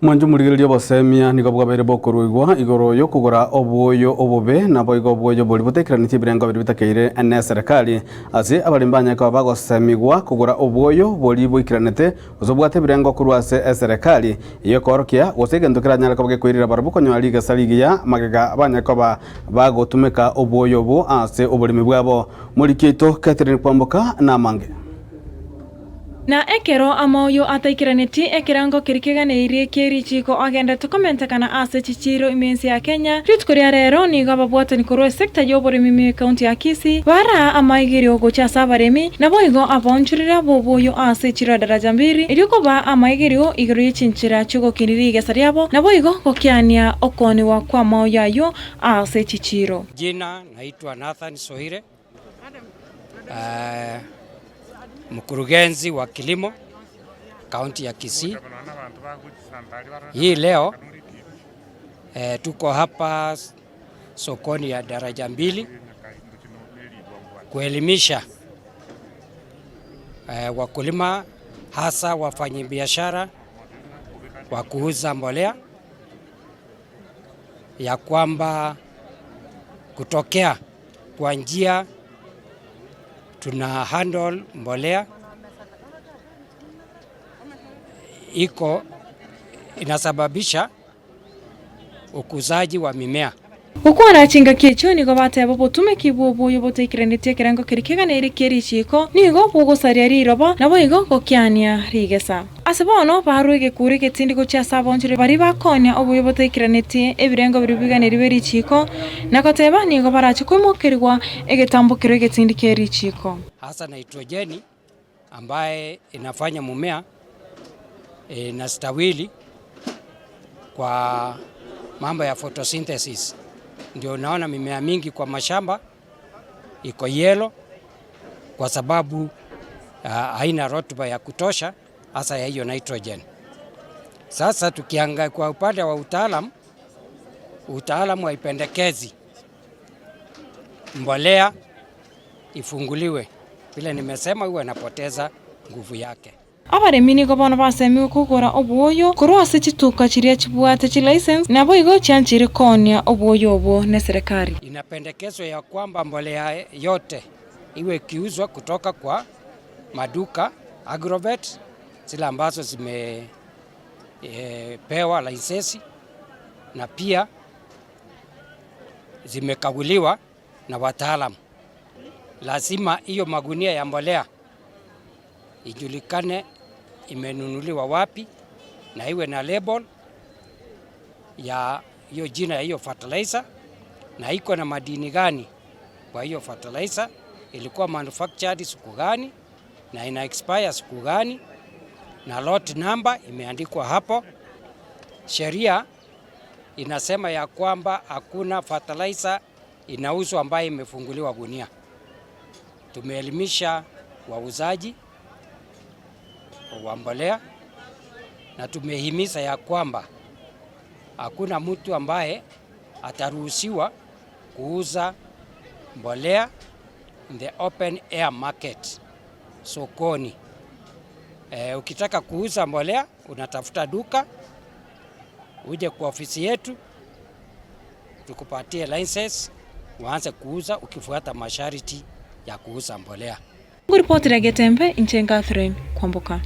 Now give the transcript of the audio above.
Mwanju murigiriria bosemia nigo bwabere bokuruigwa igoro yo kugura obuoyo obobe nabo igo obuoyo buri butekeranitie birengo biri bitakeire ene serikali ase abarimbanya ko bagosemigwa kugura obuoyo buri buikiranete uzobwate birengo kurwase serikali iyo korokia gosegendukira nyara kabwe kwirira barabuko nyari gasaligiya magega abanya bagotumika obuoyo bo ase oburimi bwabo muri kito Catherine Kwamboka na mange na ekero amoyo ataikiraneti ekirango kirikeganeirie kirichiko agenda tukomentekana ase chichiro imensi ya Kenya ritkuria rero nigo ababwatani kurwe sekta y'oburimi kaunti ya Kisii bara amaigirio gochasa abaremi nabo igo abonchurira boboyo ase chiro daraja mbiri iriko ba amaigirio igiro y'ichinchira chugo kiniri gesariabo nabo igo gokiania okoni wa kwa maoyo yayo ase chichiro. Jina naitwa Nathan Sohire, mkurugenzi wa kilimo kaunti ya Kisii. Hii leo tuko hapa sokoni ya daraja mbili kuelimisha wakulima hasa wafanyabiashara wa kuuza mbolea ya kwamba kutokea kwa njia tuna handle mbolea iko inasababisha ukuzaji wa mimea. Ukwara chinga kicho nigo bate bobo tumekibu boyo botekiranete kirango kirikeganere kirichiko nigo bogo sariari robo nabo igo gokiania rigesa asebono baruige kuri ketindi gocha sabonjire bari bakonya oboyo botekiranete ebirengo birubiganere berichiko nakoteba nigo barachi kwimokirwa egetambukiro getindi kirichiko hasa nitrojeni ambaye inafanya mumea na stawili kwa mambo ya photosynthesis. Ndio unaona mimea mingi kwa mashamba iko yellow kwa sababu haina rotuba ya kutosha hasa ya hiyo nitrogen. Sasa tukiangalia kwa upande wa utaalamu haipendekezi mbolea ifunguliwe, vile nimesema huwa inapoteza nguvu yake. Abaremi nigo bono basemi kugura obuoyo kurwase chituka chiria chibwate chi license nabo igo chanchire konia obuoyo obo ne serikali. Inapendekezwa ya kwamba mbolea yote iwe kiuzwa kutoka kwa maduka Agrovet zile ambazo zimepewa license na pia zimekaguliwa na wataalamu. Lazima hiyo magunia ya mbolea ijulikane imenunuliwa wapi na iwe na label ya hiyo jina ya hiyo fertilizer na iko na madini gani kwa hiyo fertilizer, ilikuwa manufactured siku gani na ina expire siku gani na lot number imeandikwa hapo. Sheria inasema ya kwamba hakuna fertilizer inauzwa ambayo imefunguliwa gunia. Tumeelimisha wauzaji wa mbolea na tumehimiza ya kwamba hakuna mtu ambaye ataruhusiwa kuuza mbolea in the open air market sokoni. Ukitaka kuuza mbolea unatafuta duka, uje kwa ofisi yetu tukupatie license uanze kuuza ukifuata masharti ya kuuza mbolea. Nguripoti Getembe, Catherine Kwamboka.